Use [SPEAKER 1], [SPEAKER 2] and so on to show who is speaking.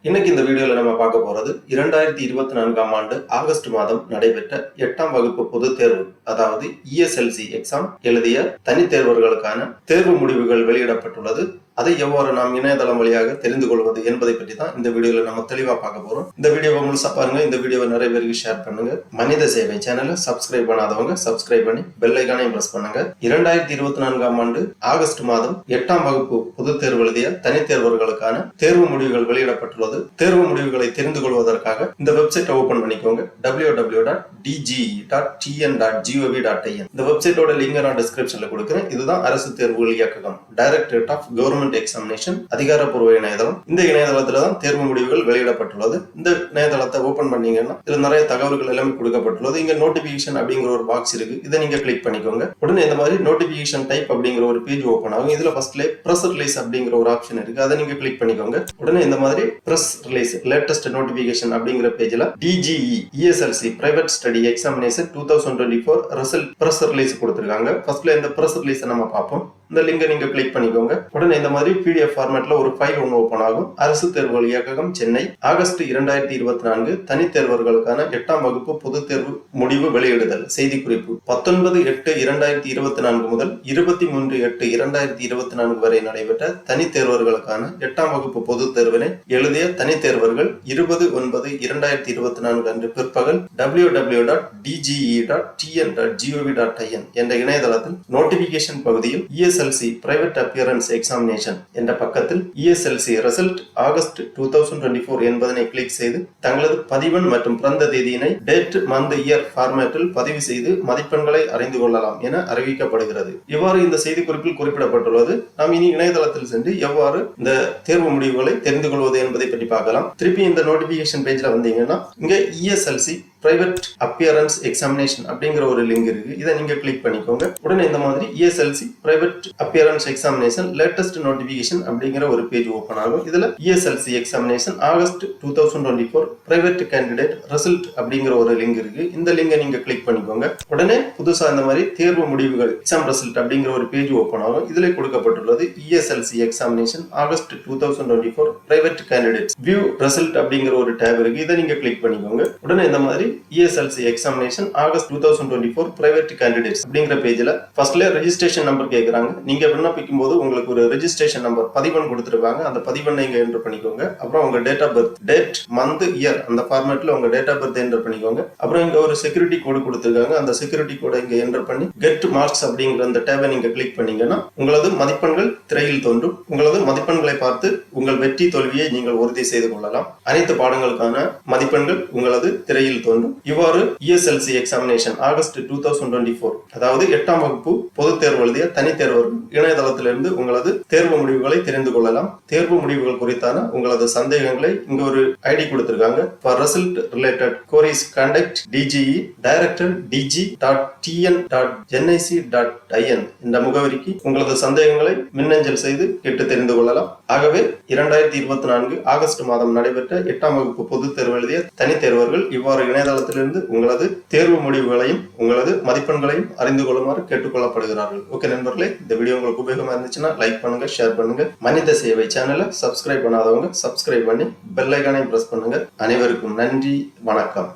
[SPEAKER 1] இன்னைக்கு இந்த வீடியோல நம்ம பார்க்க போறது 2024ஆம் ஆண்டு ஆகஸ்ட் மாதம் நடைபெற்ற 8ஆம் வகுப்பு பொதுத் தேர்வு, அதாவது ESLC எக்ஸாம் எழுதிய தனித் தேர்வர்களுக்கான தேர்வு முடிவுகள் வெளியிடப்பட்டுள்ளது. அதை எவ்வாறு நாம் இணையதளம் வழியாக தெரிந்து கொள்வது என்பதை பற்றி தான் இந்த வீடியோல நம்ம தெளிவா பார்க்க போறோம். இந்த வீடியோவை முழுசா பாருங்க. இந்த வீடியோவை நிறைய பேருக்கு ஷேர் பண்ணுங்க. மனித சேவை சேனலை சப்ஸ்கிரைப் பண்ணாதவங்க சப்ஸ்கிரைப் பண்ணி பெல் ஐகானையும் பிரஸ் பண்ணுங்க. 2024ஆம் ஆண்டு ஆகஸ்ட் மாதம் 8ஆம் வகுப்பு பொதுத் தேர்வு எழுதிய தனித் தேர்வர்களுக்கான தேர்வு முடிவுகள் வெளியிடப்பட்டுள்ளது. தேர்வு முடிவுகளை தெரிந்து கொள்வதற்காக இந்த வெப்சைட்டை ஓபன் பண்ணிக்கோங்க. www.dge.tn.gov.in. இந்த வெப்சைட்டோட லிங்க் நான் டிஸ்கிரிப்ஷன்ல கொடுக்கிறேன். இதுதான் அரசு தேர்வுகள் இயக்ககம், டைரக்டரேட் ஆஃப் கவர்மெண்ட் எக்ஸாமினேஷன் அதிகாரப்பூர்வ இணையதளம். இந்த இணையதளத்துல தான் தேர்வு முடிவுகள் வெளியிடப்பட்டுள்ளது. இந்த இணையதளத்தை ஓபன் பண்ணீங்கன்னா இதுல நிறைய தகவல்கள் எல்லாமே கொடுக்கப்பட்டுள்ளது. இங்க நோட்டிபிகேஷன் அப்படிங்கிற ஒரு பாக்ஸ் இருக்கு. இதை நீங்க கிளிக் பண்ணிக்கோங்க. உடனே இந்த மாதிரி நோட்டிபிகேஷன் டைப் அப்படிங்கிற ஒரு பேஜ் ஓபன் ஆகும். இதுல ஃபர்ஸ்ட்ல பிரஸ் ரிலீஸ் அப்படிங்கிற ஒரு ஆப்ஷன் இருக்கு. அதை நீங்க கிளிக் பண்ணிக்கோங்க. உடனே இந்த மாதிரி பிரஸ் ரிலீஸ் லேட்டஸ்ட் நோட்டிபிகேஷன் அப்படிங்கிற பேஜ்ல DGE ESLC private study examination 2024 result press release கொடுத்திருக்காங்க. ஃபர்ஸ்ட்ல இந்த பிரஸ் ரிலீஸ் நம்ம பார்ப்போம். இந்த லிங்கை நீங்க கிளிக் பண்ணிக்கோங்க. உடனே இந்த மாதிரி PDF ஃபார்மேட்ல ஒரு ஃபைல் ஒன்று ஓபன் ஆகும். அரசு தேர்வுகள் இயக்ககம், சென்னை, ஆகஸ்ட் 2024 தனித் தேர்வர்களுக்கான 8ஆம் வகுப்பு பொதுத் தேர்வு முடிவு வெளியிடுதல். செய்தி குறிப்பு: 19/8/2024 முதல் 23/8/2024 வரை நடைபெற்ற தனித் தேர்வர்களுக்கான 8ஆம் வகுப்பு பொதுத் தேர்வினை எழுதிய தனித் தேர்வர்கள் 20/9/2024 அன்று பிற்பகல் www.dge.tn.gov.in என்ற இணையதளத்தில் நோட்டிபிகேஷன் பகுதியில் ESLC பிரைவேட் அப்பியரன்ஸ் எக்ஸாமினேஷன் என்ற பக்கத்தில் ESLC ரிசல்ட் ஆகஸ்ட் 2024 என்பதனை கிளிக் செய்து தங்களது பதிவெண் மற்றும் பிறந்த தேதியினை டேட் மந்த் இயர் ஃபார்மேட்டில் பதிவு செய்து மதிப்பெண்களை அறிந்து கொள்ளலாம் என அறிவிக்கப்படுகிறது. இவ்வாறு இந்த செய்திக்குறிப்பில் குறிப்பிடப்பட்டுள்ளது. நாம் இனி இணையதளத்தில் சென்று எவ்வாறு இந்த தேர்வு முடிவுகளை தெரிந்து கொள்வது என்பதை பற்றி பார்க்கலாம். திருப்பி இந்த நோட்டிபிகேஷன் பேஜ்ல வந்தீங்கன்னா இங்க ESLC பிரைவேட் அப்பியரன்ஸ் எக்ஸாமினேஷன் அப்படிங்கிற ஒரு லிங்க் இருக்கு. இதை நீங்க கிளிக் பண்ணிக்கோங்க. உடனே இந்த மாதிரி ESLC private appearance examination latest notification அப்படிங்கிற ஒரு பேஜ் ஓபன் ஆகும். இதுல ESLC examination August 2024 private candidate result அப்படிங்கிற ஒரு லிங்க் இருக்கு. இந்த லிங்கை நீங்க கிளிக் பண்ணிக்கோங்க. உடனே புதுசா இந்த மாதிரி தேர்வு முடிவுகள் எக்ஸாம் ரிசல்ட் அப்படிங்கிற ஒரு பேஜ் ஓபன் ஆகும். இதுல கொடுக்கப்பட்டுள்ளது ESLC examination August 2024 private candidates view result அப்படிங்கிற ஒரு டேப் இருக்கு. இதை நீங்க கிளிக் பண்ணிக்கோங்க. உடனே இந்த மாதிரி ESLC examination August 2024 private candidates அப்படிங்கிற பேஜ்ல ஃபர்ஸ்ட்ல ரெஜிஸ்ட்ரேஷன் நம்பர் கேக்குறாங்க. நீங்க விண்ணப்பிக்கும் போது உங்களுக்கு ஒரு ரெஜிஸ்ட்ரேஷன் நம்பர் பதிவெண் கொடுத்திருப்பாங்க. அந்த பதிவெண்ணை இங்க என்டர் பண்ணிக்கோங்க. அப்புறம் உங்க date of birth, date month year அந்த ஃபார்மேட்ல உங்க டேட் ஆஃப் பர்த் என்டர் பண்ணிக்கோங்க. அப்புறம் இங்க ஒரு செக்யூரிட்டி கோடு கொடுத்திருக்காங்க. அந்த செக்யூரிட்டி கோடை இங்க என்டர் பண்ணி கெட் மார்க்ஸ் அப்படிங்கிற அந்த டேபை நீங்க கிளிக் பண்ணீங்கன்னா உங்களது மதிப்பெண்கள் திரையில் தோன்றும். உங்களது மதிப்பெண்களை பார்த்து உங்கள் வெற்றி தோல்வியை நீங்கள் உறுதி செய்து கொள்ளலாம். அனைத்து பாடங்களுக்கான மதிப்பெண்கள் உங்களது திரையில் தோன்றும். இவ்வாறு ESLC எக்ஸாமினேஷன் ஆகஸ்ட் 2024 அதாவது 8ஆம் வகுப்பு பொதுத் தேர்வு எழுதிய தனித் தேர்வர்கள் இணையதளத்திலிருந்து உங்களது தேர்வு முடிவுகளை தெரிந்து கொள்ளலாம். தேர்வு முடிவுகள் குறித்தான உங்களது சந்தேகங்களை இங்க ஒரு ஐடி கொடுத்திருக்காங்க. For result related queries contact DGE director dg.tn.nic.in இந்த முகவரிக்கு உங்களது சந்தேகங்களை மின்னஞ்சல் செய்து கேட்டு தெரிந்து கொள்ளலாம். ஆகவே 2024 ஆகஸ்ட் மாதம் நடைபெற்ற 8ஆம் வகுப்பு பொதுத் தேர்வு எழுதிய தனித் தேர்வர்கள் இவ்வாறு இணையதளத்திலிருந்து உங்களது தேர்வு முடிவுகளையும் உங்களது மதிப்பெண்களையும் அறிந்து கொள்ளுமாறு கேட்டுக்கொள்ளப்படுகிறார்கள். ஓகே நண்பர்களே, இந்த வீடியோ உங்களுக்கு உபயோகமா இருந்துச்சுன்னா லைக் பண்ணுங்க, ஷேர் பண்ணுங்க. மனித சேவை சேனலை சப்ஸ்கிரைப் பண்ணாதவங்க சப்ஸ்கிரைப் பண்ணி பெல் ஐகானை பிரஸ் பண்ணுங்க. அனைவருக்கும் நன்றி, வணக்கம்.